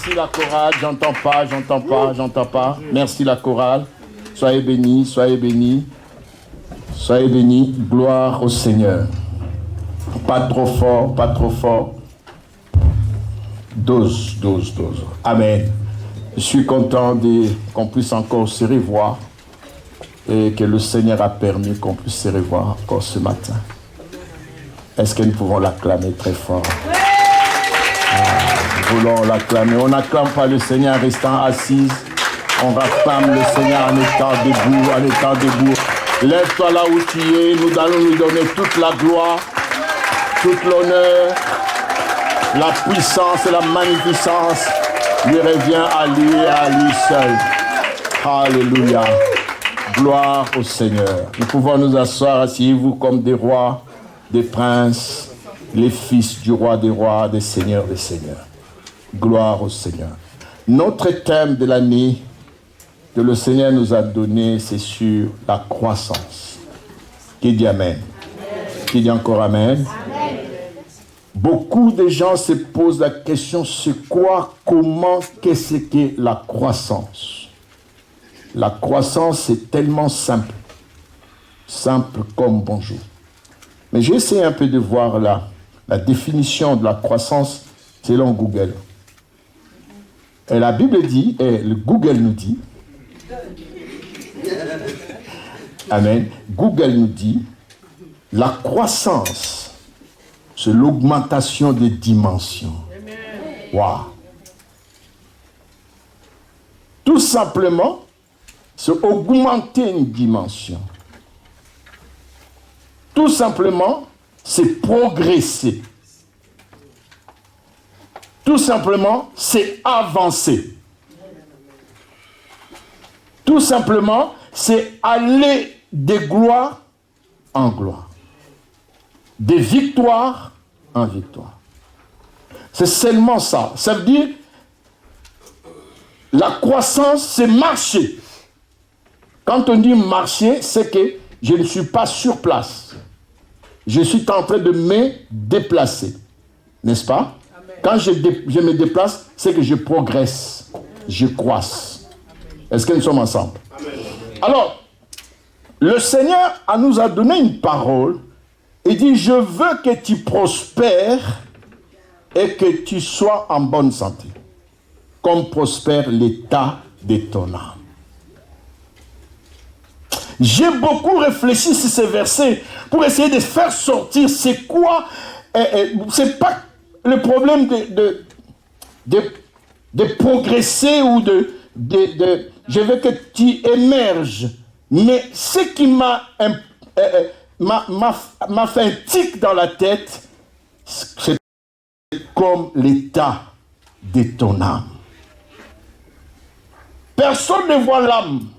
Merci la chorale. J'entends pas. Merci la chorale. Soyez bénis, soyez bénis. Soyez bénis. Gloire au Seigneur. Pas trop fort. Dose. Amen. Je suis content qu'on puisse encore se revoir et que le Seigneur a permis qu'on puisse se revoir encore ce matin. Est-ce que nous pouvons l'acclamer très fort? Nous voulons l'acclamer. On n'acclame pas le Seigneur en restant assise. On acclame le Seigneur en étant debout. Lève-toi là où tu es. Nous allons lui donner toute la gloire, toute l'honneur, la puissance et la magnificence lui revient à lui et à lui seul. Alléluia. Gloire au Seigneur. Nous pouvons nous asseoir, asseyez-vous comme des rois, des princes, les fils du roi des rois, des seigneurs des seigneurs. Gloire au Seigneur. Notre thème de l'année que le Seigneur nous a donné, c'est sur la croissance. Qui dit Amen? Qui dit encore Amen? Amen. Beaucoup de gens se posent la question, c'est quoi, comment, qu'est-ce que la croissance? La croissance, c'est tellement simple. Simple comme bonjour. Mais j'ai essayé un peu de voir la définition de la croissance selon Google. Et la Bible dit, et le Google nous dit, Amen, Google nous dit, la croissance, c'est l'augmentation des dimensions. Waouh! Tout simplement, c'est augmenter une dimension. Tout simplement, c'est progresser. Tout simplement, c'est avancer. Tout simplement, c'est aller de gloire en gloire. De victoire en victoire. C'est seulement ça. Ça veut dire, la croissance, c'est marcher. Quand on dit marcher, c'est que je ne suis pas sur place. Je suis en train de me déplacer. N'est-ce pas? Quand je me déplace, c'est que je progresse. Je croisse. Est-ce que nous sommes ensemble? Amen. Alors, le Seigneur nous a donné une parole. Il dit, je veux que tu prospères et que tu sois en bonne santé. Comme prospère l'état de ton âme. J'ai beaucoup réfléchi sur ces versets pour essayer de faire sortir c'est quoi, c'est pas le problème de progresser ou je veux que tu émerges. Mais ce qui m'a fait un tic dans la tête, c'est comme l'état de ton âme. Personne ne voit l'âme.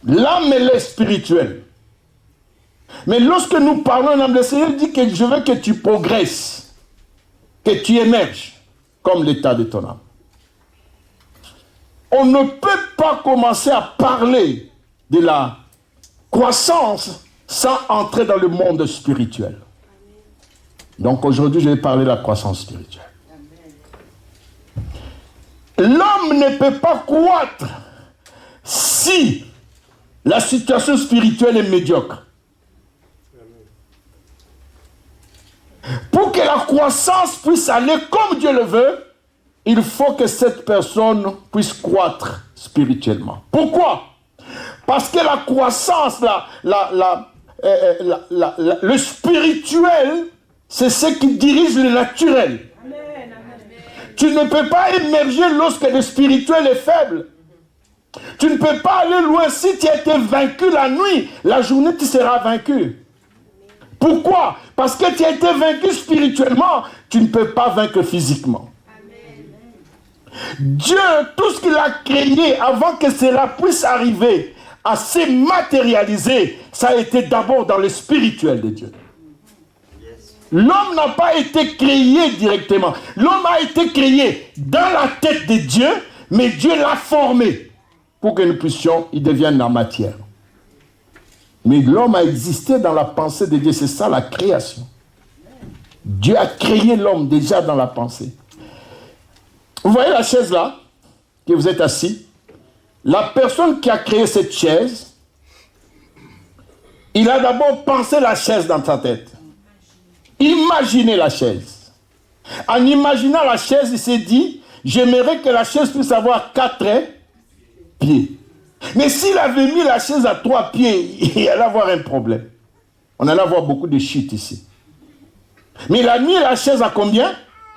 L'âme, elle est spirituelle. Mais lorsque nous parlons d'âme, le Seigneur dit que je veux que tu progresses, que tu émerges comme l'état de ton âme. On ne peut pas commencer à parler de la croissance sans entrer dans le monde spirituel. Donc aujourd'hui, je vais parler de la croissance spirituelle. L'homme ne peut pas croître si la situation spirituelle est médiocre. Pour que la croissance puisse aller comme Dieu le veut, il faut que cette personne puisse croître spirituellement. Pourquoi? Parce que la croissance, le spirituel, c'est ce qui dirige le naturel. Amen. Tu ne peux pas émerger lorsque le spirituel est faible. Tu ne peux pas aller loin. Si tu as été vaincu la nuit, la journée tu seras vaincu. Pourquoi? Parce que tu as été vaincu spirituellement, tu ne peux pas vaincre physiquement. Dieu, tout ce qu'il a créé avant que cela puisse arriver à se matérialiser, ça a été d'abord dans le spirituel de Dieu. L'homme n'a pas été créé directement. L'homme a été créé dans la tête de Dieu, mais Dieu l'a formé pour que nous puissions, il devienne la matière. Mais l'homme a existé dans la pensée de Dieu, c'est ça la création. Dieu a créé l'homme déjà dans la pensée. Vous voyez la chaise là, que vous êtes assis? La personne qui a créé cette chaise, il a d'abord pensé la chaise dans sa tête. Imaginez la chaise. En imaginant la chaise, il s'est dit, j'aimerais que la chaise puisse avoir 4 pieds. Mais s'il avait mis la chaise à 3 pieds, il allait avoir un problème. On allait avoir beaucoup de shit ici. Mais il a mis la chaise à combien?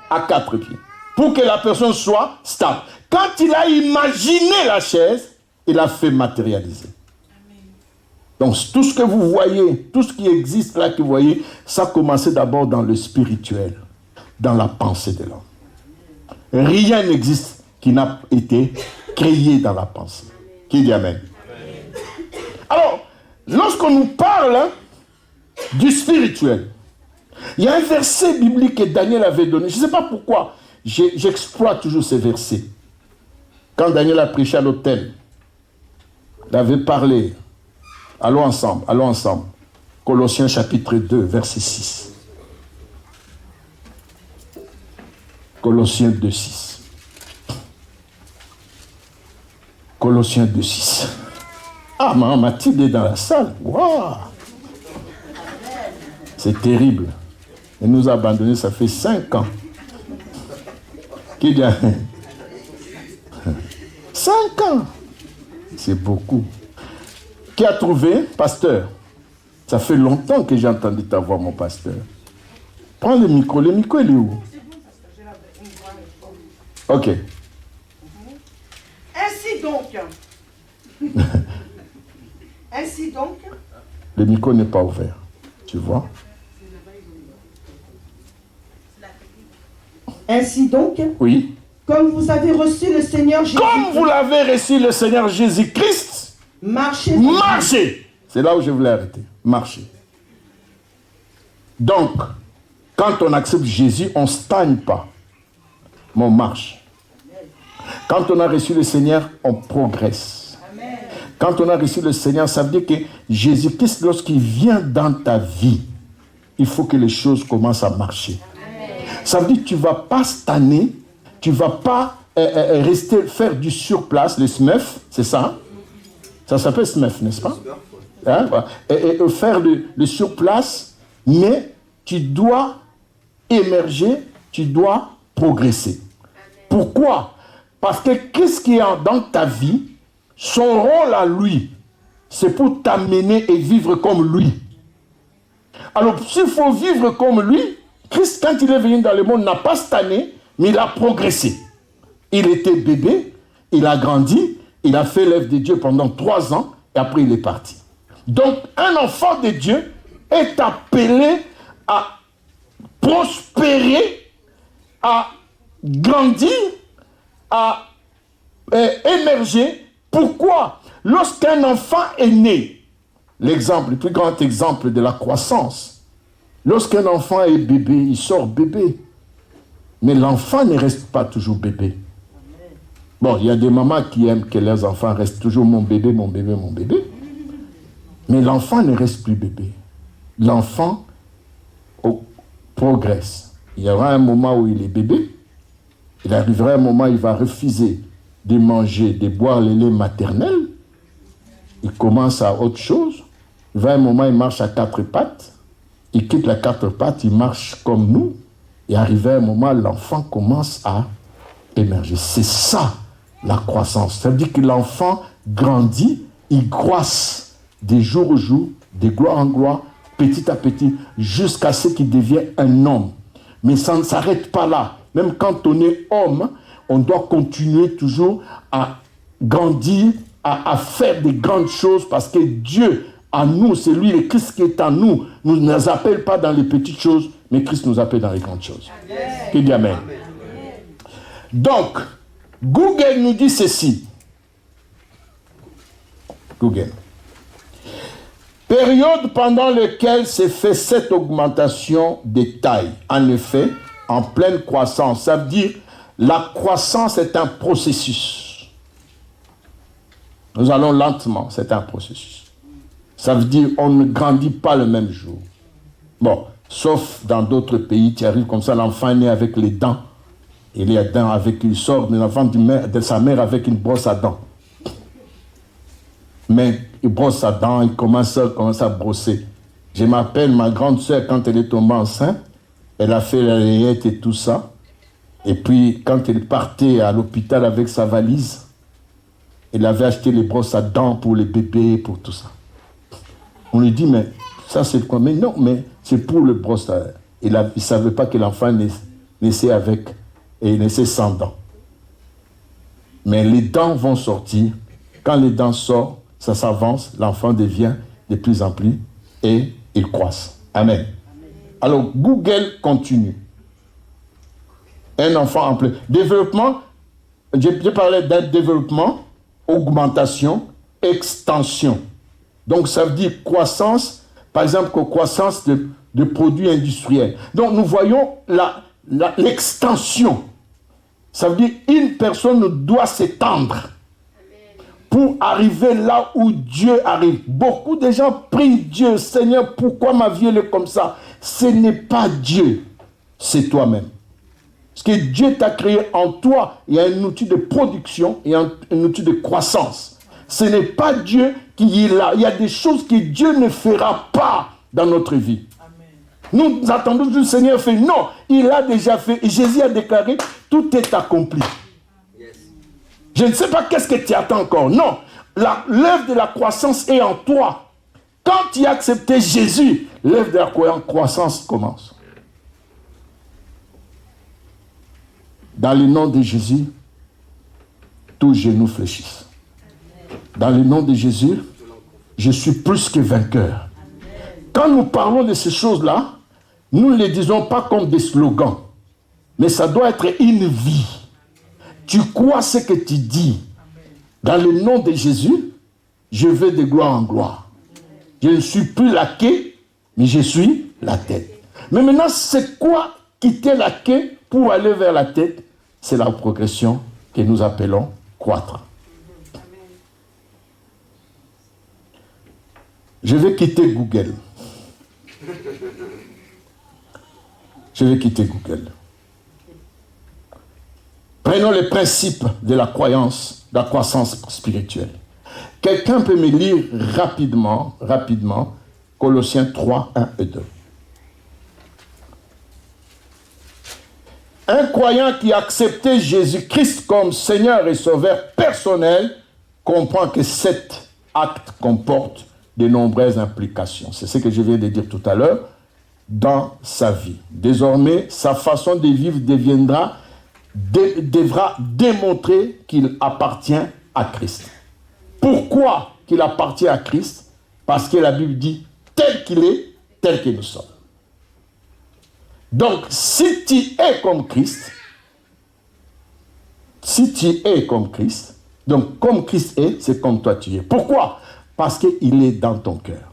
À 4 pieds. Pour que la personne soit stable. Quand il a imaginé la chaise, il a fait matérialiser. Donc tout ce que vous voyez, tout ce qui existe là que vous voyez, ça a commencé d'abord dans le spirituel, dans la pensée de l'homme. Rien n'existe qui n'a été créé dans la pensée. Qui dit Amen? Alors, lorsqu'on nous parle du spirituel, il y a un verset biblique que Daniel avait donné. Je ne sais pas pourquoi j'exploite toujours ces versets. Quand Daniel a prêché à l'autel, il avait parlé. Allons ensemble, allons ensemble. Colossiens chapitre 2, verset 6. Colossiens 2, 6. Colossiens 2, 6. Ah, Mathilde est dans la salle. Waouh! C'est terrible. Elle nous a abandonnés, ça fait 5 ans. Qui dit 5 ans. C'est beaucoup. Qui a trouvé? Pasteur. Ça fait longtemps que j'ai entendu ta voix, mon pasteur. Prends le micro. Le micro, il est où? Ok. Ainsi donc. Le micro n'est pas ouvert. Tu vois? Ainsi donc. Oui. Comme vous avez reçu le Seigneur Jésus. Comme vous l'avez reçu le Seigneur Jésus-Christ. Marchez. Marchez. C'est là où je voulais arrêter. Marchez. Donc, quand on accepte Jésus, on ne stagne pas. Mais on marche. Quand on a reçu le Seigneur, on progresse. Amen. Quand on a reçu le Seigneur, ça veut dire que Jésus-Christ, lorsqu'il vient dans ta vie, il faut que les choses commencent à marcher. Amen. Ça veut dire que tu ne vas pas stagner, tu ne vas pas rester, faire du surplace, le SMEF, c'est ça? Ça s'appelle SMEF, n'est-ce pas? Hein? Et faire le surplace, mais tu dois émerger, tu dois progresser. Pourquoi? Parce que qu'est-ce qui est dans ta vie, son rôle à lui, c'est pour t'amener et vivre comme lui. Alors, s'il faut vivre comme lui, Christ, quand il est venu dans le monde, n'a pas stagné, mais il a progressé. Il était bébé, il a grandi, il a fait l'œuvre de Dieu pendant 3 ans, et après il est parti. Donc, un enfant de Dieu est appelé à prospérer, à grandir, à émerger. Pourquoi? Lorsqu'un enfant est né, l'exemple, le plus grand exemple de la croissance, lorsqu'un enfant est bébé, il sort bébé. Mais l'enfant ne reste pas toujours bébé. Bon, il y a des mamans qui aiment que leurs enfants restent toujours mon bébé, mon bébé, mon bébé. Mais l'enfant ne reste plus bébé. L'enfant progresse. Il y aura un moment où il est bébé. Il arrivera un moment où il va refuser de manger, de boire le lait maternel. Il commence à autre chose. Il va un moment où il marche à 4 pattes. Il quitte les 4 pattes, il marche comme nous. Et arrivé un moment, l'enfant commence à émerger. C'est ça, la croissance. Ça veut dire que l'enfant grandit, il croisse de jour au jour, de gloire en gloire, petit à petit, jusqu'à ce qu'il devienne un homme. Mais ça ne s'arrête pas là. Même quand on est homme, on doit continuer toujours à grandir, à faire de grandes choses, parce que Dieu, en nous, c'est lui, le Christ qui est en nous, ne nous appelle pas dans les petites choses, mais Christ nous appelle dans les grandes choses. Qui dit Amen. Donc, Google nous dit ceci. Google. Période pendant laquelle s'est fait cette augmentation de taille. En effet, en pleine croissance. Ça veut dire, la croissance est un processus. Nous allons lentement, c'est un processus. Ça veut dire, on ne grandit pas le même jour. Bon, sauf dans d'autres pays, tu arrives comme ça, l'enfant est né avec les dents. il sort de l'enfant de sa mère avec une brosse à dents. Mais il brosse à dents, il commence à brosser. Je m'appelle ma grande sœur, quand elle est tombée enceinte, elle a fait la layette et tout ça. Et puis, quand elle partait à l'hôpital avec sa valise, elle avait acheté les brosses à dents pour les bébés, pour tout ça. On lui dit, mais ça c'est quoi? Mais non, mais c'est pour le brosse à dents. Il ne savait pas que l'enfant naissait avec, et il naissait sans dents. Mais les dents vont sortir. Quand les dents sortent, ça s'avance, l'enfant devient de plus en plus et il croisse. Amen. Alors, Google continue. Un enfant en plein développement, j'ai parlé d'un développement, augmentation, extension. Donc, ça veut dire croissance, par exemple, croissance de produits industriels. Donc, nous voyons l'extension. Ça veut dire une personne doit s'étendre pour arriver là où Dieu arrive. Beaucoup de gens prient Dieu, Seigneur, pourquoi ma vie est comme ça? Ce n'est pas Dieu, c'est toi-même. Parce que Dieu t'a créé en toi, il y a un outil de production et un outil de croissance. Ce n'est pas Dieu qui est là. Il y a des choses que Dieu ne fera pas dans notre vie. Amen. Nous attendons que le Seigneur fait. Non, il a déjà fait. Et Jésus a déclaré, tout est accompli. Yes. Je ne sais pas qu'est-ce que tu attends encore. Non, l'œuvre de la croissance est en toi. Quand tu as accepté Jésus, l'œuvre de la croissance commence. Dans le nom de Jésus, tous genoux fléchissent. Dans le nom de Jésus, je suis plus que vainqueur. Quand nous parlons de ces choses-là, nous ne les disons pas comme des slogans, mais ça doit être une vie. Tu crois ce que tu dis. Dans le nom de Jésus, je vais de gloire en gloire. Je ne suis plus la queue, mais je suis la tête. Mais maintenant, c'est quoi quitter la queue pour aller vers la tête? C'est la progression que nous appelons croître. Je vais quitter Google. Je vais quitter Google. Prenons les principes de la croyance, de la croissance spirituelle. Quelqu'un peut me lire rapidement, Colossiens 3, 1 et 2. Un croyant qui a accepté Jésus-Christ comme Seigneur et Sauveur personnel comprend que cet acte comporte de nombreuses implications. C'est ce que je viens de dire tout à l'heure dans sa vie. Désormais, sa façon de vivre devra démontrer qu'il appartient à Christ. Pourquoi qu'il appartient à Christ? Parce que la Bible dit tel qu'il est, tel que nous sommes. Donc, si tu es comme Christ, donc comme Christ est, c'est comme toi tu es. Pourquoi? Parce qu'il est dans ton cœur.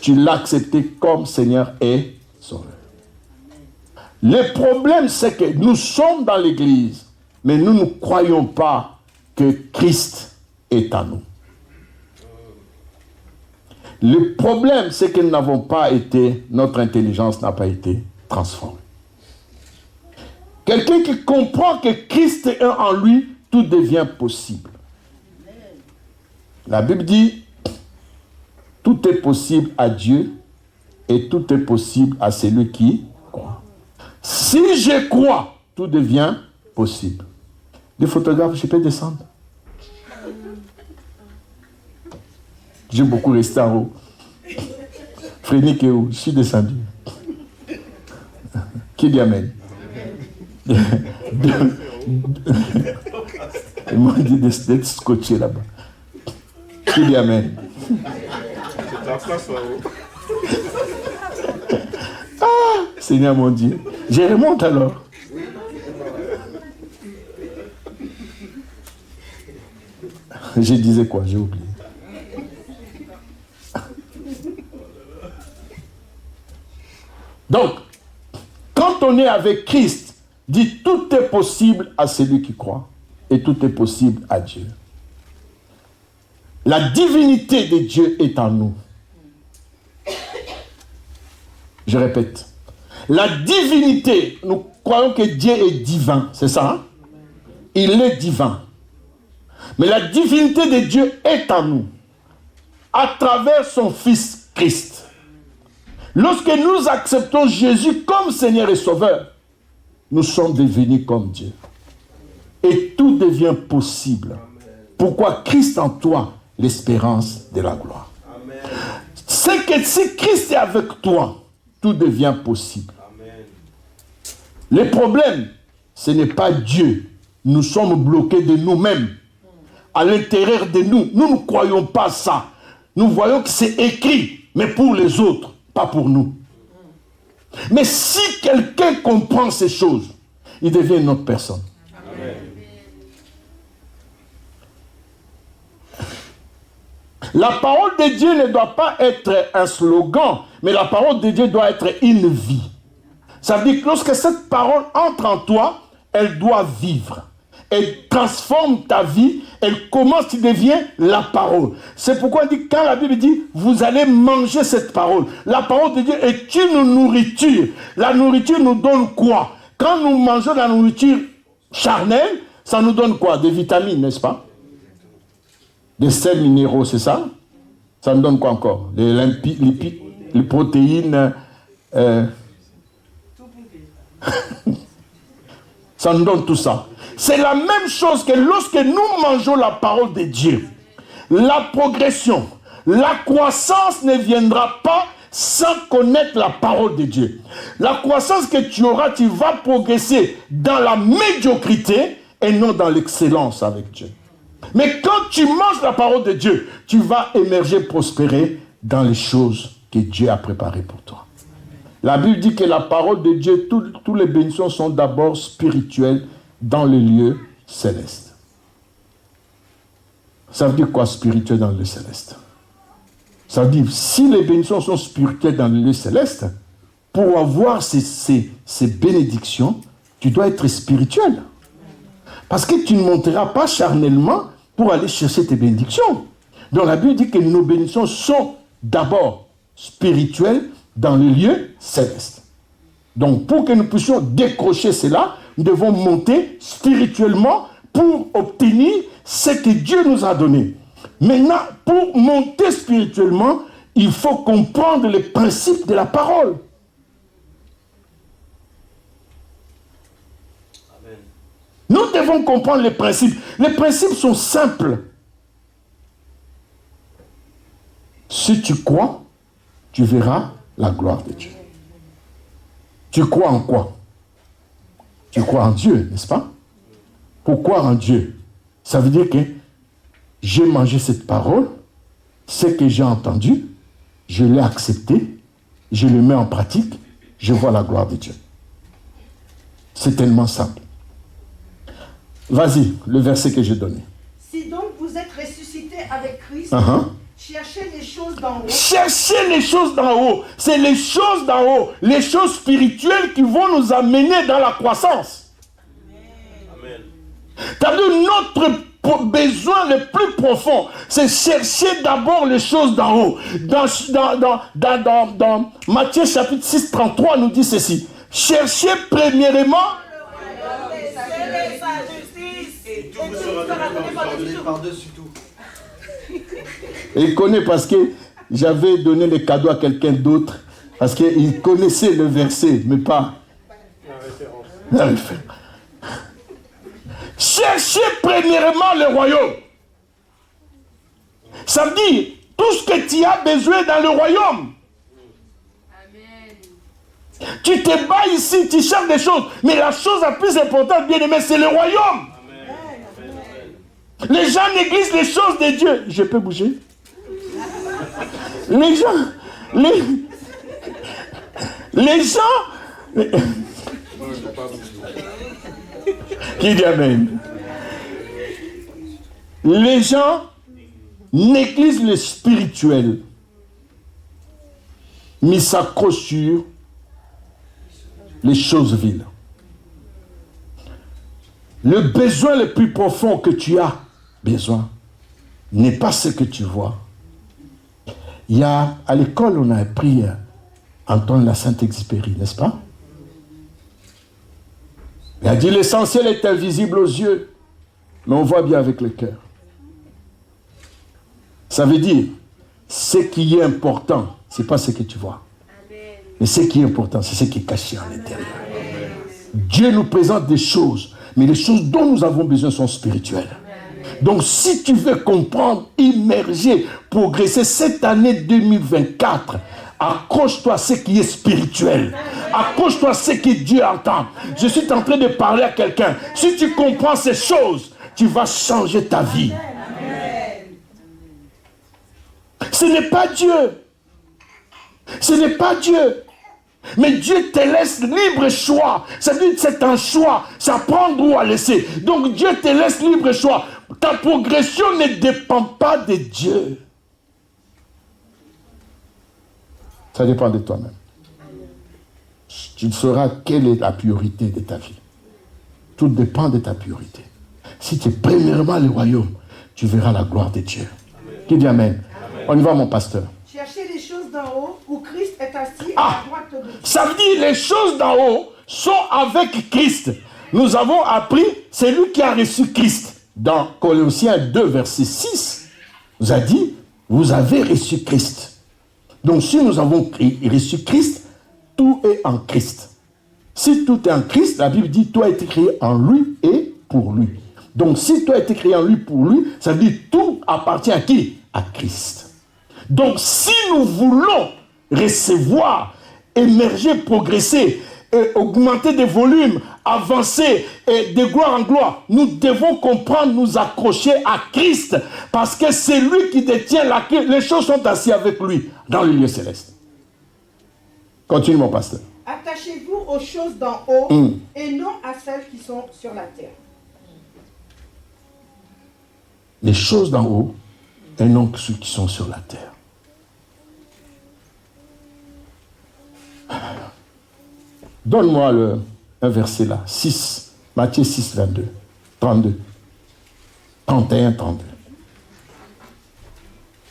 Tu l'as accepté comme Seigneur et Sauveur. Le problème, c'est que nous sommes dans l'Église, mais nous ne croyons pas que Christ est à nous. Le problème, c'est que nous n'avons pas été, notre intelligence n'a pas été transformée. Quelqu'un qui comprend que Christ est un en lui, tout devient possible. La Bible dit, tout est possible à Dieu et tout est possible à celui qui croit. Si je crois, tout devient possible. Les photographes, je peux descendre. J'ai beaucoup resté en haut. Frédéric est où? Je suis descendu. Qui dit Amen? Ils m'ont dit d'être scotché là-bas. Qui dit Amen? Ah, Seigneur mon Dieu. Je remonte alors. Je disais quoi? J'ai oublié. Donc, quand on est avec Christ, dit tout est possible à celui qui croit et tout est possible à Dieu. La divinité de Dieu est en nous. Je répète, la divinité, nous croyons que Dieu est divin, c'est ça, hein? Il est divin. Mais la divinité de Dieu est en nous, à travers son Fils Christ. Lorsque nous acceptons Jésus comme Seigneur et Sauveur, nous sommes devenus comme Dieu. Et tout devient possible. Pourquoi Christ en toi, l'espérance de la gloire. C'est que si Christ est avec toi, tout devient possible. Amen. Le problème, ce n'est pas Dieu. Nous sommes bloqués de nous-mêmes. À l'intérieur de nous, nous ne croyons pas ça. Nous voyons que c'est écrit, mais pour les autres, pas pour nous. Mais si quelqu'un comprend ces choses, il devient une autre personne. Amen. La parole de Dieu ne doit pas être un slogan, mais la parole de Dieu doit être une vie. Ça veut dire que lorsque cette parole entre en toi, elle doit vivre. Elle transforme ta vie, elle commence, tu deviens la parole. C'est pourquoi on dit, quand la Bible dit, vous allez manger cette parole, la parole de Dieu est une nourriture. La nourriture nous donne quoi? Quand nous mangeons la nourriture charnelle, ça nous donne quoi? Des vitamines, n'est-ce pas? Des sels minéraux, c'est ça? Ça nous donne quoi encore? Les protéines. Ça nous donne tout ça. C'est la même chose que lorsque nous mangeons la parole de Dieu. La progression, la croissance ne viendra pas sans connaître la parole de Dieu. La croissance que tu auras, tu vas progresser dans la médiocrité et non dans l'excellence avec Dieu. Mais quand tu manges la parole de Dieu, tu vas émerger, prospérer dans les choses que Dieu a préparées pour toi. La Bible dit que la parole de Dieu, tous les bénédictions sont d'abord spirituelles dans les lieux célestes. Ça veut dire quoi spirituel dans les lieux célestes? Ça veut dire, si les bénédictions sont spirituelles dans les lieux célestes, pour avoir ces bénédictions, tu dois être spirituel. Parce que tu ne monteras pas charnellement pour aller chercher tes bénédictions. Donc la Bible dit que nos bénédictions sont d'abord spirituelles dans les lieux célestes. Donc pour que nous puissions décrocher cela, nous devons monter spirituellement pour obtenir ce que Dieu nous a donné. Maintenant, pour monter spirituellement, il faut comprendre les principes de la parole. Amen. Nous devons comprendre les principes. Les principes sont simples. Si tu crois, tu verras la gloire de Dieu. Tu crois en quoi? Tu crois en Dieu, n'est-ce pas? Pourquoi en Dieu? Ça veut dire que j'ai mangé cette parole, ce que j'ai entendu, je l'ai accepté, je le mets en pratique, je vois la gloire de Dieu. C'est tellement simple. Vas-y, le verset que j'ai donné. Si donc vous êtes ressuscité avec Christ, cherchez les choses d'en haut. Cherchez les choses d'en haut. C'est les choses d'en haut, les choses spirituelles qui vont nous amener dans la croissance. Amen. C'est-à-dire notre besoin le plus profond, c'est chercher d'abord les choses d'en haut. Dans Matthieu chapitre 6, 33, nous dit ceci. Cherchez premièrement et tout vous sera donné par-dessus tout. Et il connaît parce que j'avais donné les cadeaux à quelqu'un d'autre, parce qu'il connaissait le verset, mais pas la référence. Cherchez premièrement le royaume. Ça veut dire tout ce que tu as besoin dans le royaume. Amen. Tu te bats ici, tu cherches des choses, mais la chose la plus importante, bien aimé, c'est le royaume. Amen. Les gens négligent les choses de Dieu. Je peux bouger? Les gens, qui dit Amen? Les gens négligent le spirituel, mais s'accrochent sur les choses viles. Le besoin le plus profond que tu as besoin n'est pas ce que tu vois. Il y a, à l'école, on a appris à entendre la Saint-Exupéry, n'est-ce pas? Il a dit l'essentiel est invisible aux yeux, mais on voit bien avec le cœur. Ça veut dire, ce qui est important, ce n'est pas ce que tu vois. Mais ce qui est important, c'est ce qui est caché à l'intérieur. Dieu nous présente des choses, mais les choses dont nous avons besoin sont spirituelles. Donc si tu veux comprendre, immerger, progresser cette année 2024, accroche-toi à ce qui est spirituel. Accroche-toi à ce que Dieu entend. Je suis en train de parler à quelqu'un. Si tu comprends ces choses, tu vas changer ta vie. Ce n'est pas Dieu. Ce n'est pas Dieu. Mais Dieu te laisse libre choix. C'est-à-dire que c'est un choix. C'est à prendre ou à laisser. Donc Dieu te laisse libre choix. Ta progression ne dépend pas de Dieu. Ça dépend de toi-même. Tu sauras quelle est la priorité de ta vie. Tout dépend de ta priorité. Si tu es premièrement le royaume, tu verras la gloire de Dieu. Qui dit amen? On y va, mon pasteur. Cherchez les choses d'en haut où Christ est assis à la droite de Dieu. Ça veut dire les choses d'en haut sont avec Christ. Nous avons appris, c'est lui qui a reçu Christ. Dans Colossiens 2, verset 6, nous a dit, vous avez reçu Christ. Donc si nous avons reçu Christ, tout est en Christ. Si tout est en Christ, la Bible dit, tout a été créé en lui et pour lui. Donc si tout a été créé en lui pour lui, ça veut dire tout appartient à qui? À Christ. Donc si nous voulons recevoir, émerger, progresser, augmenter des volumes, avancer de gloire en gloire, nous devons comprendre, nous accrocher à Christ, parce que c'est lui qui détient la clé. Les choses sont assises avec lui dans le lieu céleste. Continue, mon pasteur. Attachez-vous aux choses d'en haut et non à celles qui sont sur la terre. Les choses d'en haut et non ceux qui sont sur la terre. Donne-moi un verset là, 6, Matthieu 6, 22, 32, 31, 32.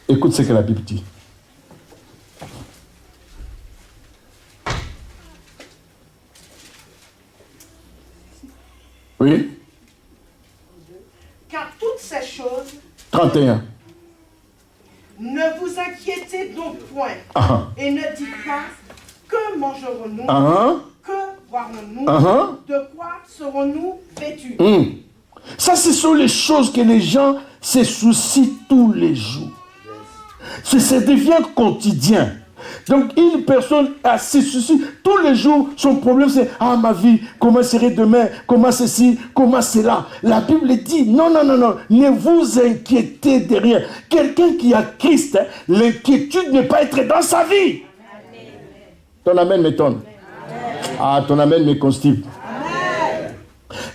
Écoute ce que la Bible dit. Oui? Car toutes ces choses... 31. Ne vous inquiétez donc point et ne dites pas que mangerons-nous, que boirons-nous, de quoi serons-nous vêtus. Ça, ce sont les choses que les gens se soucient tous les jours. Ça devient quotidien. Donc une personne a ses soucis tous les jours. Son problème c'est ma vie, comment serait demain, comment ceci, comment cela. La Bible dit non, ne vous inquiétez de rien. Quelqu'un qui a Christ, l'inquiétude ne peut pas être dans sa vie. Ton amen m'étonne. Ton amen me constipe.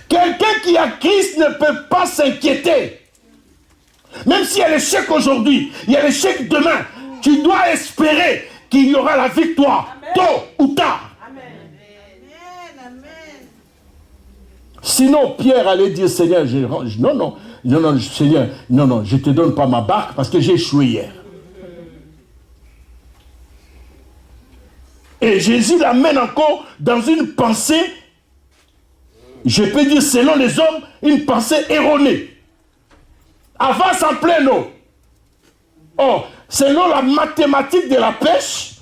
Quelqu'un qui a Christ ne peut pas s'inquiéter. Même s'il y a l'échec aujourd'hui, il y a l'échec demain, tu dois espérer qu'il y aura la victoire, tôt ou tard. Amen. Sinon, Pierre allait dire, Seigneur, Seigneur, je ne te donne pas ma barque parce que j'ai échoué hier. Et Jésus l'amène encore dans une pensée, je peux dire selon les hommes, une pensée erronée. Avance en pleine eau. Oh, selon la mathématique de la pêche,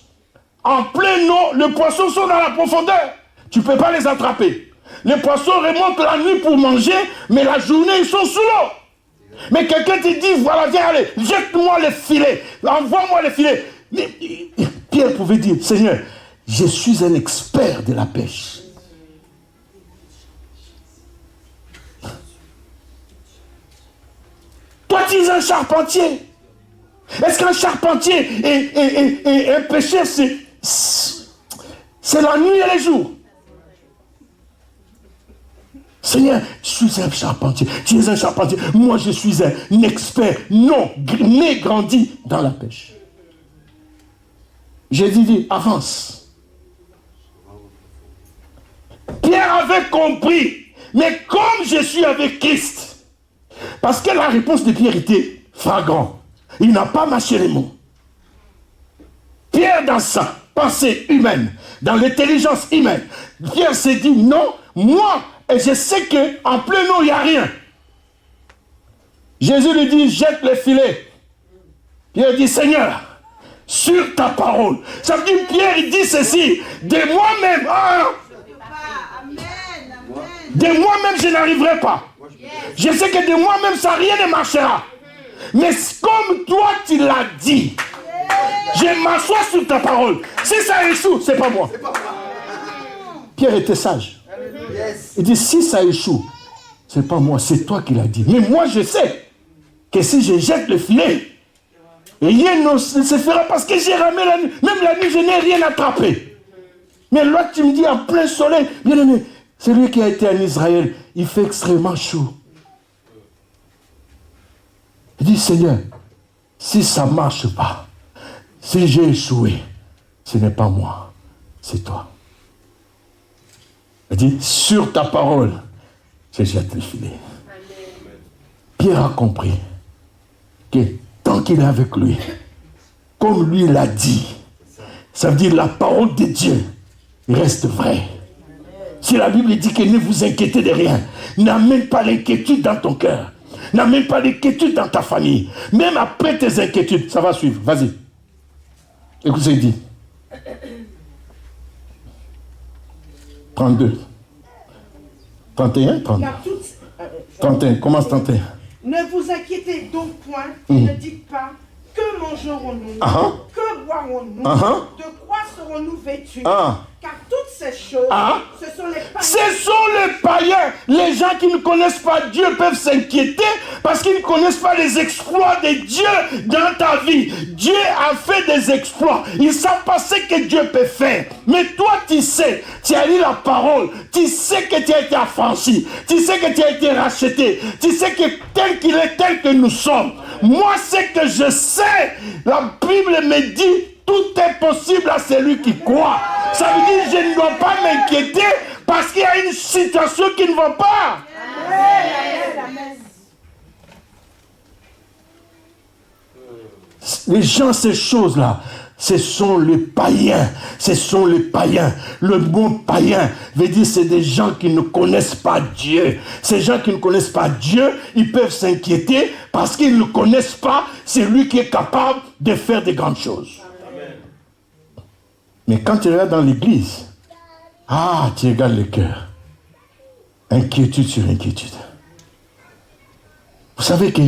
en pleine eau, les poissons sont dans la profondeur. Tu ne peux pas les attraper. Les poissons remontent la nuit pour manger, mais la journée, ils sont sous l'eau. Mais quelqu'un te dit, voilà, viens, allez, jette-moi les filets, envoie-moi les filets. Mais Pierre pouvait dire, Seigneur, je suis un expert de la pêche. Toi, tu es un charpentier. Est-ce qu'un charpentier et un pêcheur, c'est la nuit et le jour? Seigneur, je suis un charpentier. Tu es un charpentier. Moi, je suis un expert. Non, né, grandi dans la pêche. J'ai dit, avance. Pierre avait compris. Mais comme je suis avec Christ, parce que la réponse de Pierre était flagrante. Il n'a pas mâché les mots. Pierre, dans sa pensée humaine, dans l'intelligence humaine, Pierre s'est dit, non, moi, et je sais qu'en plein eau, il n'y a rien. Jésus lui dit, jette le filet. Pierre dit, Seigneur, sur ta parole. Ça veut dire, Pierre, il dit ceci, de moi-même, de moi-même, je n'arriverai pas. Je sais que de moi-même, ça, rien ne marchera. Mais comme toi, tu l'as dit, je m'assois sur ta parole. Si ça échoue, c'est pas moi. Pierre était sage. Il dit, si ça échoue, c'est pas moi, c'est toi qui l'as dit. Mais moi, je sais que si je jette le filet, rien ne se fera parce que j'ai ramé la nuit. Même la nuit, je n'ai rien attrapé. Mais là, tu me dis en plein soleil, bien aimé, celui qui a été en Israël, il fait extrêmement chaud. Il dit, Seigneur, si ça ne marche pas, si j'ai échoué, ce n'est pas moi, c'est toi. Il dit, sur ta parole, je jette le filet. Pierre a compris que tant qu'il est avec lui, comme lui l'a dit, ça veut dire la parole de Dieu reste vraie. Si la Bible dit que ne vous inquiétez de rien, n'amène pas l'inquiétude dans ton cœur, n'amène pas l'inquiétude dans ta famille, même après tes inquiétudes, ça va suivre, vas-y. Écoute ce qu'il dit. 32. 31, 31, commence 31. Ne vous inquiétez donc point, ne dites pas, que mangerons-nous, que boirons-nous, de quoi serons-nous vêtus, car toutes ces choses, ce sont les païens. Ce sont les païens. Les gens qui ne connaissent pas Dieu peuvent s'inquiéter parce qu'ils ne connaissent pas les exploits de Dieu dans ta vie. Dieu a fait des exploits. Ils ne savent pas ce que Dieu peut faire. Mais toi, tu sais, tu as lu la parole, tu sais que tu as été affranchi, tu sais que tu as été racheté, tu sais que tel qu'il est, tel que nous sommes. Moi, ce que je sais, la Bible me dit, tout est possible à celui qui croit. Ça veut dire que je ne dois pas m'inquiéter parce qu'il y a une situation qui ne va pas. Les gens, ces choses-là, ce sont les païens. Ce sont les païens. Le mot païen veut dire que c'est des gens qui ne connaissent pas Dieu. Ces gens qui ne connaissent pas Dieu, ils peuvent s'inquiéter parce qu'ils ne connaissent pas celui qui est capable de faire de grandes choses. Mais quand tu regardes dans l'église, tu regardes le cœur. Inquiétude sur inquiétude. Vous savez que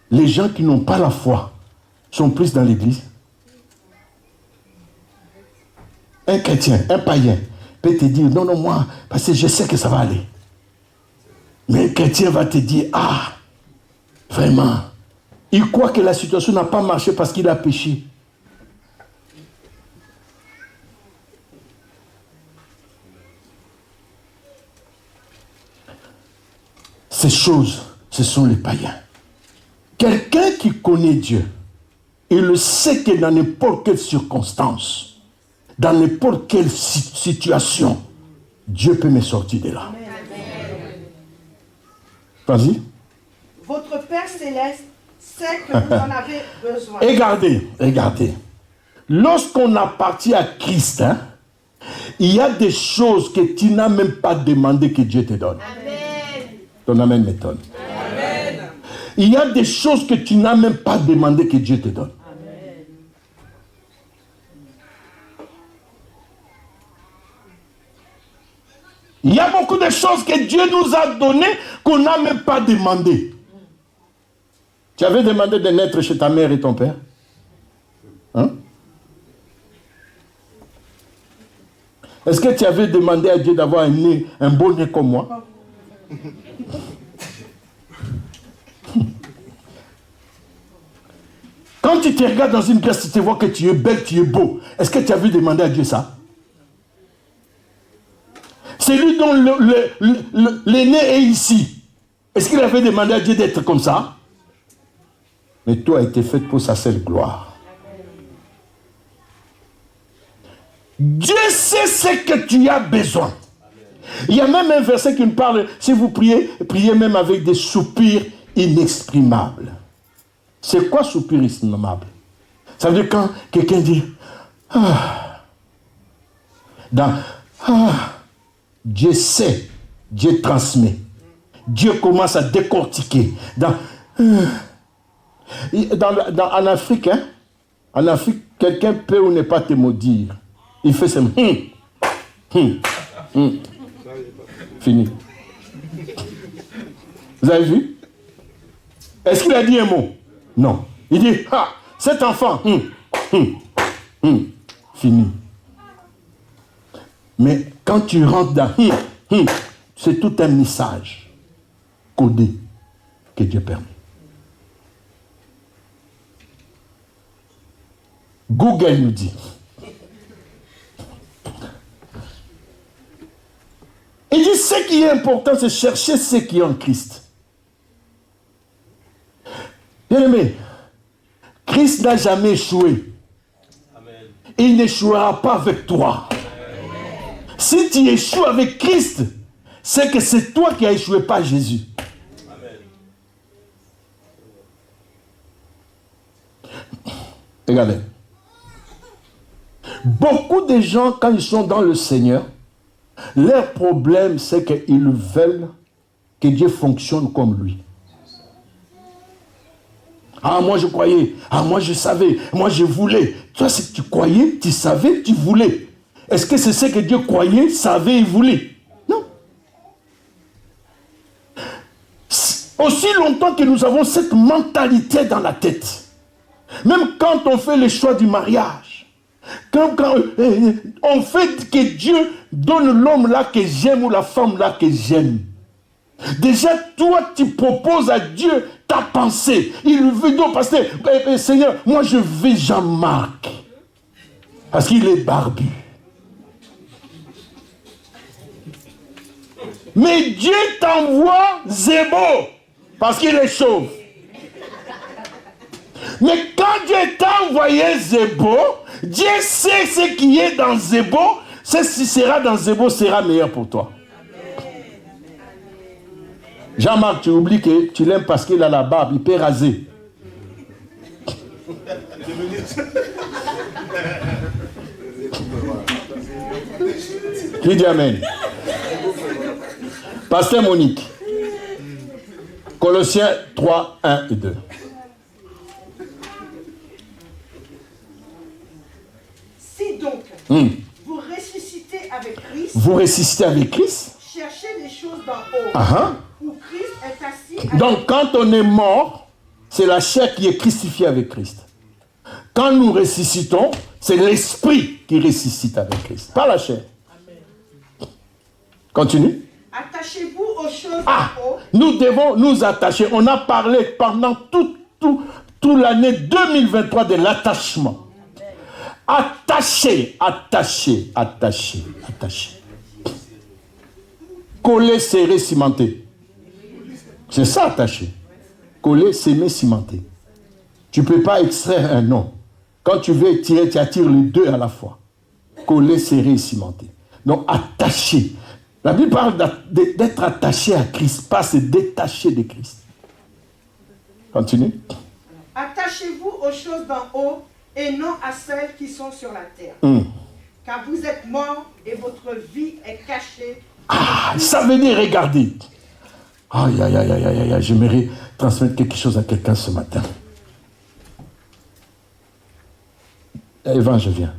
les gens qui n'ont pas la foi sont plus dans l'église. Un chrétien, un païen peut te dire, non, moi, parce que je sais que ça va aller. Mais un chrétien va te dire, vraiment, il croit que la situation n'a pas marché parce qu'il a péché. Ces choses, ce sont les païens. Quelqu'un qui connaît Dieu, il le sait que dans n'importe quelle circonstance, dans n'importe quelle situation, Dieu peut me sortir de là. Vas-y. Votre Père Céleste sait que vous en avez besoin. Regardez. Lorsqu'on appartient à Christ, il y a des choses que tu n'as même pas demandé que Dieu te donne. Amen. Ton amen m'étonne. Amen. Il y a des choses que tu n'as même pas demandé que Dieu te donne. Amen. Il y a beaucoup de choses que Dieu nous a données qu'on n'a même pas demandé. Tu avais demandé de naître chez ta mère et ton père? Est-ce que tu avais demandé à Dieu d'avoir un beau nez comme moi? Quand tu te regardes dans une glace, tu te vois que tu es belle, tu es beau. Est-ce que tu avais demandé à Dieu ça? Celui dont le nez est ici, est-ce qu'il avait demandé à Dieu d'être comme ça? Mais toi a été fait pour sa seule gloire. Dieu sait ce que tu as besoin. Il y a même un verset qui nous parle, si vous priez, priez même avec des soupirs inexprimables. C'est quoi soupir inexprimable? Ça veut dire quand quelqu'un dit, Dieu sait Dieu transmet. Dieu commence à décortiquer. En Afrique, en Afrique, quelqu'un peut ou ne pas te maudire. Il fait ça. Fini. Vous avez vu? Est-ce qu'il a dit un mot? Non. Il dit, cet enfant, fini. Mais quand tu rentres dans c'est tout un message codé que Dieu permet. Google nous dit. Il dit, ce qui est important, c'est chercher ce qui est en Christ. Bien aimé, Christ n'a jamais échoué. Amen. Il n'échouera pas avec toi. Amen. Si tu échoues avec Christ, c'est que c'est toi qui as échoué, pas Jésus. Amen. Regardez. Beaucoup de gens, quand ils sont dans le Seigneur, leur problème, c'est qu'ils veulent que Dieu fonctionne comme lui. Ah, moi je croyais. Ah, moi je savais. Moi je voulais. Toi, si tu croyais, tu savais, tu voulais. Est-ce que c'est ce que Dieu croyait, savait et voulait? Non. Aussi longtemps que nous avons cette mentalité dans la tête, même quand on fait le choix du mariage, quand on fait que Dieu donne l'homme là que j'aime ou la femme là que j'aime. Déjà, toi, tu proposes à Dieu ta pensée. Il veut donc, pasteur, Seigneur, moi je veux Jean-Marc. Parce qu'il est barbu. Mais Dieu t'envoie Zébo. Parce qu'il est chauve. Mais quand Dieu t'a envoyé Zébo, Dieu sait ce qui est dans Zébo. Ce qui sera dans Zébo sera meilleur pour toi. Jean-Marc, tu oublies que tu l'aimes parce qu'il a la barbe, il peut raser. Qui dit amen? Pasteur Monique. Colossiens 3, 1 et 2. Si donc, vous ressuscitez avec Christ, cherchez les choses d'en haut, où Christ est assis. Donc, quand on est mort, c'est la chair qui est crucifiée avec Christ. Quand nous ressuscitons, c'est l'esprit qui ressuscite avec Christ, pas la chair. Amen. Continue. Attachez-vous aux choses d'en haut. Nous devons nous attacher. On a parlé pendant toute l'année 2023 de l'attachement. Attacher. Coller, serrer, cimenter. C'est ça, attacher. Coller, s'aimer, cimenter. Tu ne peux pas extraire un nom. Quand tu veux tirer, tu attires les deux à la fois. Coller, serrer, cimenter. Donc, attacher. La Bible parle d'être attaché à Christ, pas se détacher de Christ. Continue. Attachez-vous aux choses d'en haut et non à celles qui sont sur la terre. Car vous êtes morts et votre vie est cachée. Ça veut dire, regardez. Aïe, j'aimerais transmettre quelque chose à quelqu'un ce matin. Evan, je viens.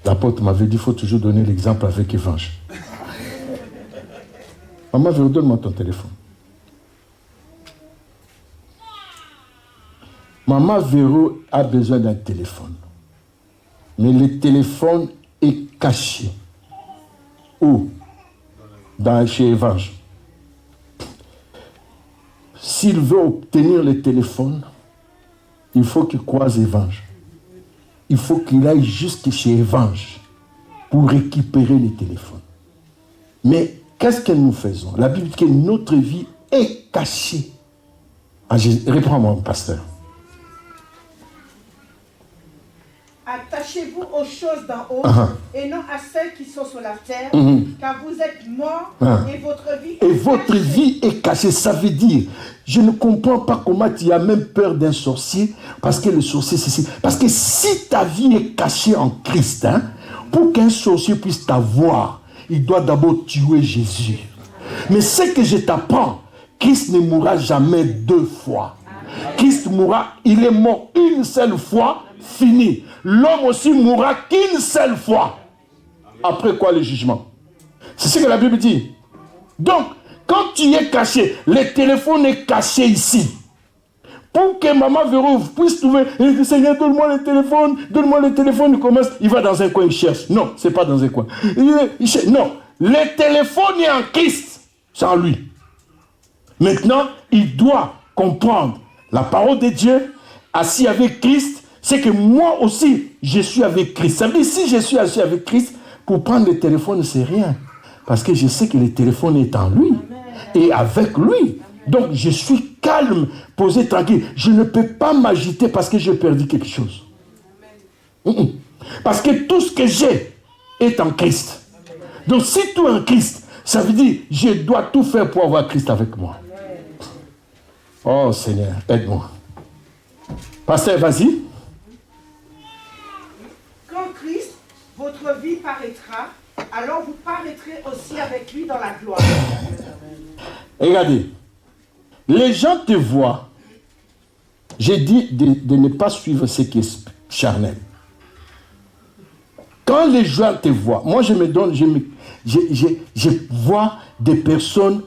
L'apôtre m'avait dit qu'il faut toujours donner l'exemple avec Evange. Maman, donne-moi ton téléphone. Maman Véro a besoin d'un téléphone. Mais le téléphone est caché. Où? Chez Evange. S'il veut obtenir le téléphone, il faut qu'il croise Evange. Il faut qu'il aille jusque chez Evange pour récupérer les téléphones. Mais qu'est-ce que nous faisons? La Bible dit que notre vie est cachée. Réponds-moi, pasteur. Attachez-vous aux choses d'en haut et non à celles qui sont sur la terre, car vous êtes morts et votre vie est cachée. Ça veut dire, je ne comprends pas comment tu as même peur d'un sorcier, parce que le sorcier, c'est... Parce que si ta vie est cachée en Christ, Pour qu'un sorcier puisse t'avoir, il doit d'abord tuer Jésus. Mais ce que je t'apprends, Christ ne mourra jamais 2 fois. Christ mourra, il est mort une seule fois, fini. L'homme aussi mourra qu'une seule fois. Après quoi le jugement? C'est ce que la Bible dit. Donc, quand tu es caché, le téléphone est caché ici. Pour que maman Véro puisse trouver, Seigneur, donne-moi le téléphone, il commence, il va dans un coin, il cherche. Non, c'est pas dans un coin. Non, le téléphone est en Christ, c'est en lui. Maintenant, il doit comprendre la parole de Dieu, assis avec Christ, c'est que moi aussi, je suis avec Christ. Ça veut dire, si je suis assis avec Christ, pour prendre le téléphone, c'est rien. Parce que je sais que le téléphone est en lui et avec lui. Donc, je suis calme, posé, tranquille. Je ne peux pas m'agiter parce que j'ai perdu quelque chose. Parce que tout ce que j'ai est en Christ. Donc, si tout est en Christ, ça veut dire je dois tout faire pour avoir Christ avec moi. Oh Seigneur, aide-moi. Pasteur, vas-y. Quand Christ, votre vie paraîtra, alors vous paraîtrez aussi avec lui dans la gloire. Regardez, les gens te voient. J'ai dit de ne pas suivre ce qui est charnel. Quand les gens te voient, moi je me donne, je vois des personnes,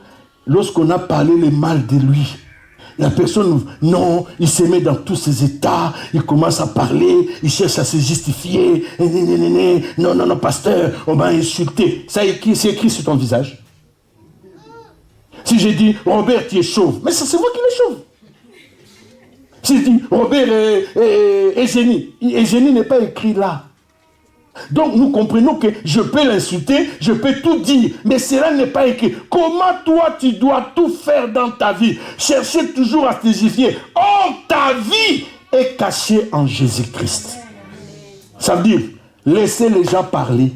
lorsqu'on a parlé le mal de lui, la personne, non, il se met dans tous ses états, il commence à parler, il cherche à se justifier, non, pasteur, on m'a insulté. Ça, c'est écrit sur ton visage. Si j'ai dit, Robert, tu es chauve, mais ça c'est moi qui l'ai chauve. Si je dis, Robert est génie, et génie n'est pas écrit là. Donc nous comprenons que je peux l'insulter, je peux tout dire, mais cela n'est pas écrit. Comment toi tu dois tout faire dans ta vie? Chercher toujours à te justifier. Oh, ta vie est cachée en Jésus-Christ. Ça veut dire, laissez les gens parler.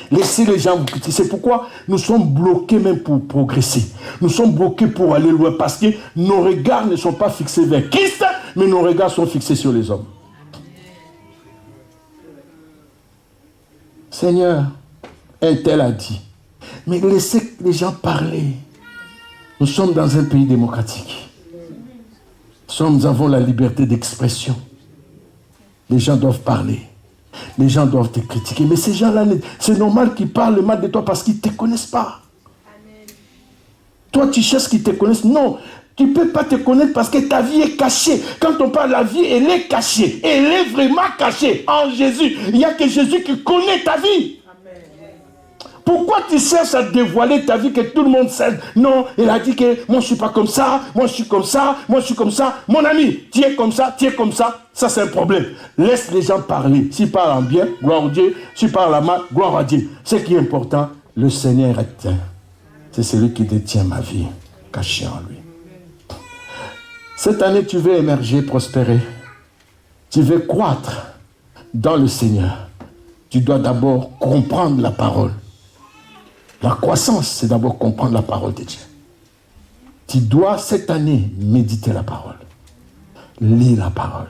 Laissez les gens vous critiquer. C'est pourquoi nous sommes bloqués même pour progresser. Nous sommes bloqués pour aller loin parce que nos regards ne sont pas fixés vers Christ, mais nos regards sont fixés sur les hommes. Seigneur, un tel a dit, mais laissez les gens parler. Nous sommes dans un pays démocratique. Nous avons la liberté d'expression. Les gens doivent parler. Les gens doivent te critiquer. Mais ces gens-là, c'est normal qu'ils parlent le mal de toi parce qu'ils ne te connaissent pas. Amen. Toi, tu cherches qu'ils te connaissent. Non, tu ne peux pas te connaître parce que ta vie est cachée. Quand on parle de la vie, elle est cachée. Elle est vraiment cachée en Jésus. Il n'y a que Jésus qui connaît ta vie. Amen. Pourquoi tu cherches à dévoiler ta vie que tout le monde sait? Non, il a dit que moi je ne suis pas comme ça, moi je suis comme ça, moi je suis comme ça. Mon ami, tu es comme ça, tu es comme ça. Ça c'est un problème. Laisse les gens parler. S'ils parlent en bien, gloire à Dieu. S'ils parlent en mal, gloire à Dieu. Ce qui est important, le Seigneur est un. C'est celui qui détient ma vie, cachée en lui. Cette année, tu veux émerger, prospérer. Tu veux croître dans le Seigneur. Tu dois d'abord comprendre la parole. La croissance, c'est d'abord comprendre la parole de Dieu. Tu dois, cette année, méditer la parole. Lis la parole.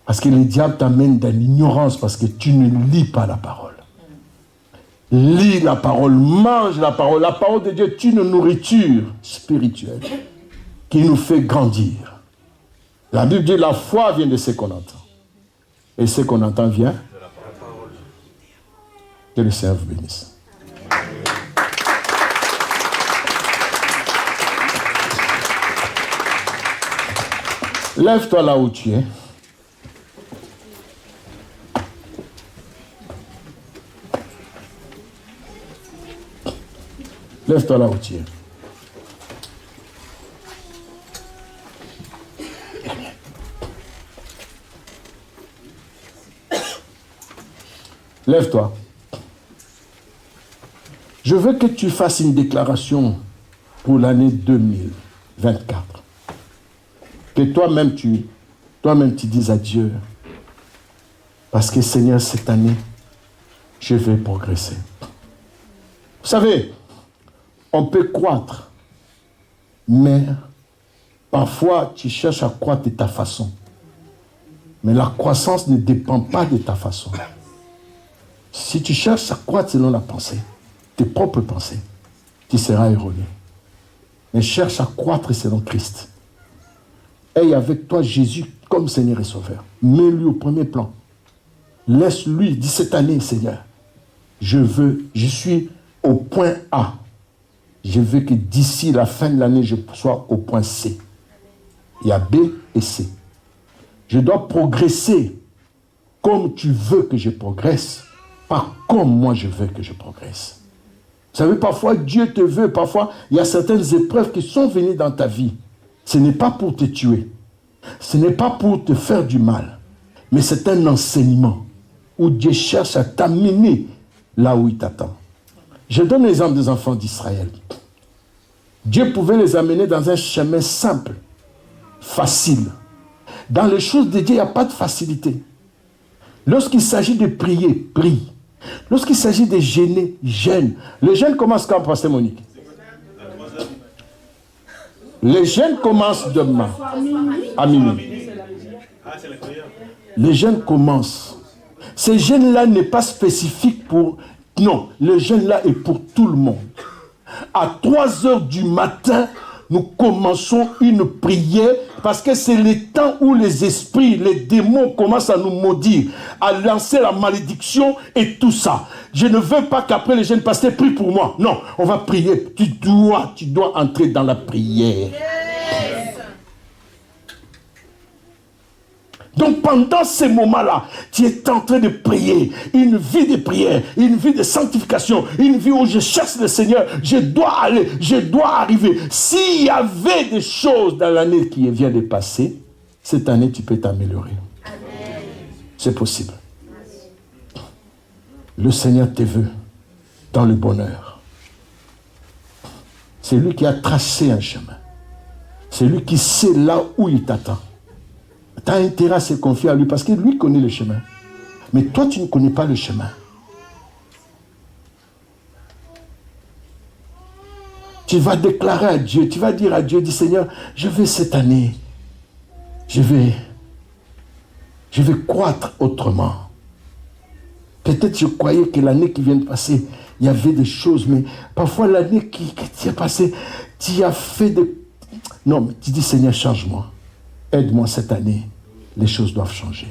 Parce que le diable t'amène dans l'ignorance parce que tu ne lis pas la parole. Lis la parole, mange la parole. La parole de Dieu est une nourriture spirituelle qui nous fait grandir. La Bible dit la foi vient de ce qu'on entend. Et ce qu'on entend vient de la parole. Que le Seigneur vous bénisse. Lève-toi là où tu es. Lève-toi là où tu es. Lève-toi. Je veux que tu fasses une déclaration pour l'année 2024. Que toi-même tu dises à Dieu, parce que Seigneur, cette année, je vais progresser. Vous savez, on peut croître, mais parfois tu cherches à croître de ta façon. Mais la croissance ne dépend pas de ta façon. Si tu cherches à croître selon la pensée, tes propres pensées, tu seras erroné. Mais cherche à croître selon Christ. Aie avec toi Jésus comme Seigneur et Sauveur. Mets-lui au premier plan. Laisse-lui, dis cette année, Seigneur, je suis au point A. Je veux que d'ici la fin de l'année, je sois au point C. Il y a B et C. Je dois progresser comme tu veux que je progresse, pas comme moi je veux que je progresse. Vous savez, parfois Dieu te veut, parfois il y a certaines épreuves qui sont venues dans ta vie. Ce n'est pas pour te tuer, ce n'est pas pour te faire du mal, mais c'est un enseignement où Dieu cherche à t'amener là où il t'attend. Je donne l'exemple des enfants d'Israël. Dieu pouvait les amener dans un chemin simple, facile. Dans les choses de Dieu, il n'y a pas de facilité. Lorsqu'il s'agit de prier, prie. Lorsqu'il s'agit de jeûner, jeûne. Le jeûne commence quand, Pasteur Monique? Le jeûne commence demain, à minuit. Le jeûne commence. Ce jeûne-là n'est pas spécifique pour... Non, le jeûne-là est pour tout le monde. À 3 heures du matin, nous commençons une prière parce que c'est le temps où les esprits, les démons commencent à nous maudire, à lancer la malédiction et tout ça. Je ne veux pas qu'après le jeûne, pasteur, prie pour moi. Non, on va prier. Tu dois entrer dans la prière. Donc pendant ces moments-là, tu es en train de prier, une vie de prière, une vie de sanctification, une vie où je cherche le Seigneur, je dois aller, je dois arriver. S'il y avait des choses dans l'année qui vient de passer, cette année tu peux t'améliorer. C'est possible. Le Seigneur te veut dans le bonheur. C'est lui qui a tracé un chemin. C'est lui qui sait là où il t'attend. Tu as intérêt à se confier à lui parce que lui connaît le chemin. Mais toi, tu ne connais pas le chemin. Tu vas déclarer à Dieu, tu vas dire à Dieu, dis Seigneur, je vais cette année, je vais croître autrement. Peut-être je croyais que l'année qui vient de passer, il y avait des choses, mais parfois l'année qui est passée, tu as fait des... Non, mais tu dis Seigneur, change-moi. Aide-moi cette année, les choses doivent changer.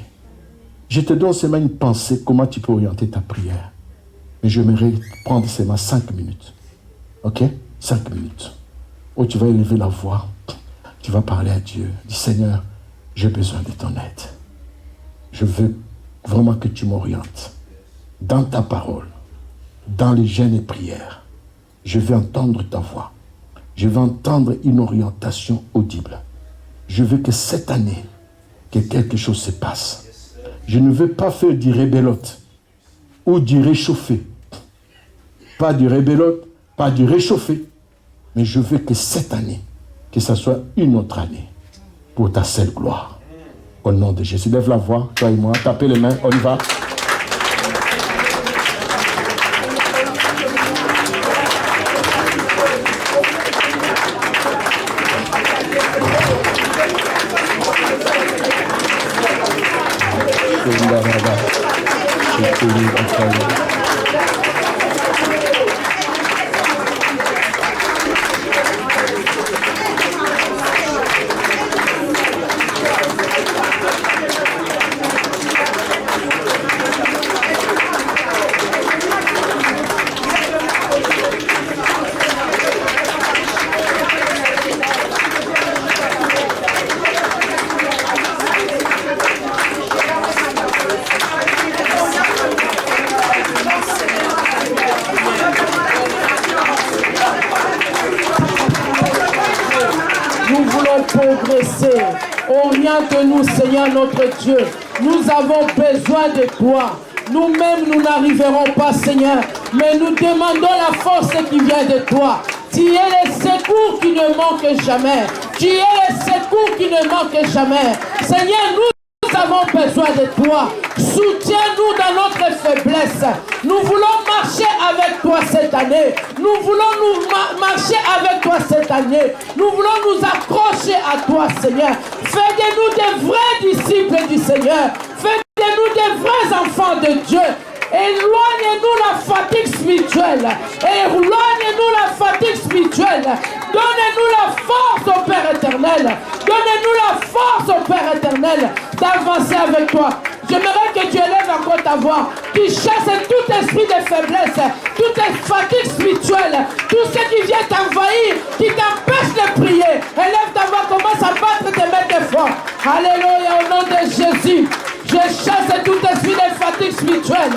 Je te donne seulement une pensée, comment tu peux orienter ta prière. Mais je j'aimerais prendre seulement 5 minutes. Ok? 5 minutes. Où tu vas élever la voix, tu vas parler à Dieu. Dis Seigneur, j'ai besoin de ton aide. Je veux vraiment que tu m'orientes dans ta parole, dans les jeûnes et prières. Je veux entendre ta voix. Je veux entendre une orientation audible. Je veux que cette année, que quelque chose se passe. Je ne veux pas faire du rébellote ou du réchauffé. Pas du rébellote, pas du réchauffé. Mais je veux que cette année, que ce soit une autre année pour ta seule gloire. Au nom de Jésus. Lève la voix, toi et moi, tapez les mains, on y va. Oriente-nous, Seigneur notre Dieu. Nous avons besoin de toi. Nous-mêmes, nous n'arriverons pas, Seigneur, mais nous demandons la force qui vient de toi. Tu es le secours qui ne manque jamais. Tu es le secours qui ne manque jamais. Seigneur, nous avons besoin de toi. Soutiens-nous dans notre faiblesse. Nous voulons marcher avec toi cette année. Nous voulons marcher avec toi cette année. Nous voulons nous accrocher à toi, Seigneur. Fais de nous des vrais disciples du Seigneur. Fais de nous des vrais enfants de Dieu. Éloigne-nous la fatigue spirituelle. Éloigne-nous la fatigue spirituelle. Donnez-nous la force au Père éternel. Donnez-nous la force au Père éternel d'avancer avec toi. J'aimerais que tu élèves encore ta voix. Tu chasses tout esprit de faiblesse, toute fatigue spirituelle, tout ce qui vient t'envahir, qui t'empêche de prier. Élève ta voix, commence à battre tes mains de fort. Alléluia, au nom de Jésus. Je chasse tout esprit de fatigue spirituelle.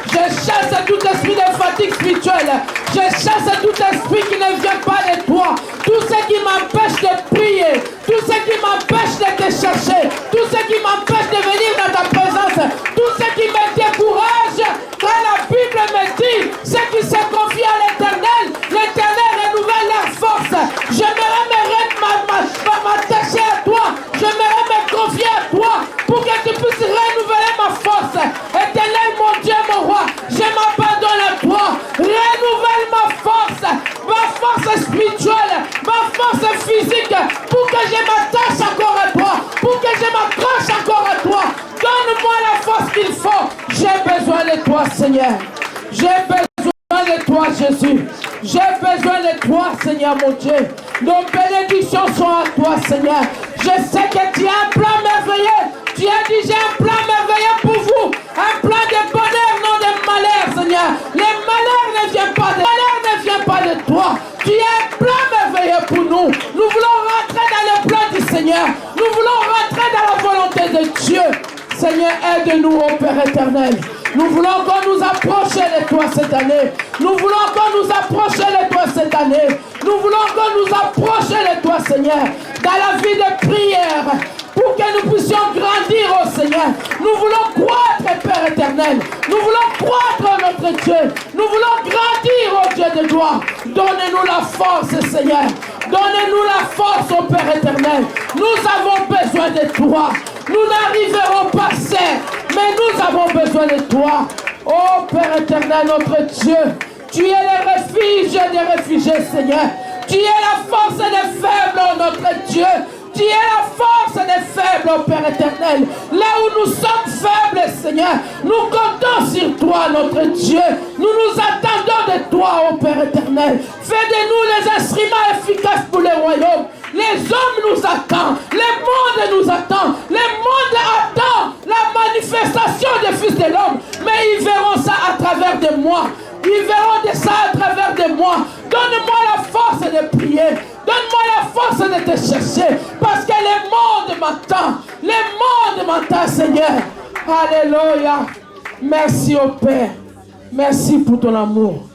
Je chasse tout esprit de fatigue spirituelle. Je chasse tout esprit qui ne vient pas de toi. Tout ce qui m'empêche de prier, tout ce qui m'empêche de te chercher, tout ce qui m'empêche de venir dans ta présence, tout ce qui me décourage. Quand la Bible me dit, ceux qui se confient à l'Éternel renouvelle leur force. J'aimerais m'attacher à toi. J'aimerais me confier à toi pour que tu puisses renouveler ma force. Éternel, mon Dieu, mon roi, je m'abandonne à toi. Renouvelle ma force spirituelle, ma force physique, pour que je m'attache encore à toi, pour que je m'accroche encore à toi. Donne-moi la force qu'il faut. J'ai besoin de toi, Seigneur. J'ai besoin de toi, Jésus. J'ai besoin de toi, Seigneur, mon Dieu. Nos bénédictions sont à toi, Seigneur. Je sais que tu as un plan merveilleux. Tu as dit, j'ai un plan merveilleux pour vous. Un plan de bonheur, non de malheur, Seigneur. Les malheurs ne viennent pas de toi. Tu as un plan merveilleux pour nous. Nous voulons rentrer dans le plan du Seigneur. Nous voulons rentrer dans la volonté de Dieu. Seigneur, aide-nous, ô Père éternel. Nous voulons encore nous approcher de toi cette année. Nous voulons encore nous approcher de toi cette année. Nous voulons encore nous approcher de toi, Seigneur, dans la vie de prière, pour que nous puissions grandir, ô Seigneur. Nous voulons croître, Père éternel. Nous voulons croître, notre Dieu. Nous voulons grandir, ô Dieu de gloire. Donnez-nous la force, Seigneur. Donnez-nous la force, ô Père éternel. Nous avons besoin de toi. Nous n'arriverons pas seuls, mais nous avons besoin de toi. Ô Père éternel, notre Dieu, tu es le refuge des réfugiés, Seigneur. Tu es la force des faibles, ô notre Dieu. Tu es la force des faibles, ô Père éternel. Là où nous sommes faibles, Seigneur, nous comptons sur toi, notre Dieu. Nous nous attendons de toi, ô Père éternel. Fais de nous les instruments efficaces pour le royaume. Les hommes nous attendent, le monde nous attend, le monde attend la manifestation des fils de l'homme. Mais ils verront ça à travers de moi. Ils verront de ça à travers de moi. Donne-moi la force de prier. Donne-moi la force de te chercher. Parce que le monde m'attend. Le monde m'attend, Seigneur. Alléluia. Merci au Père. Merci pour ton amour.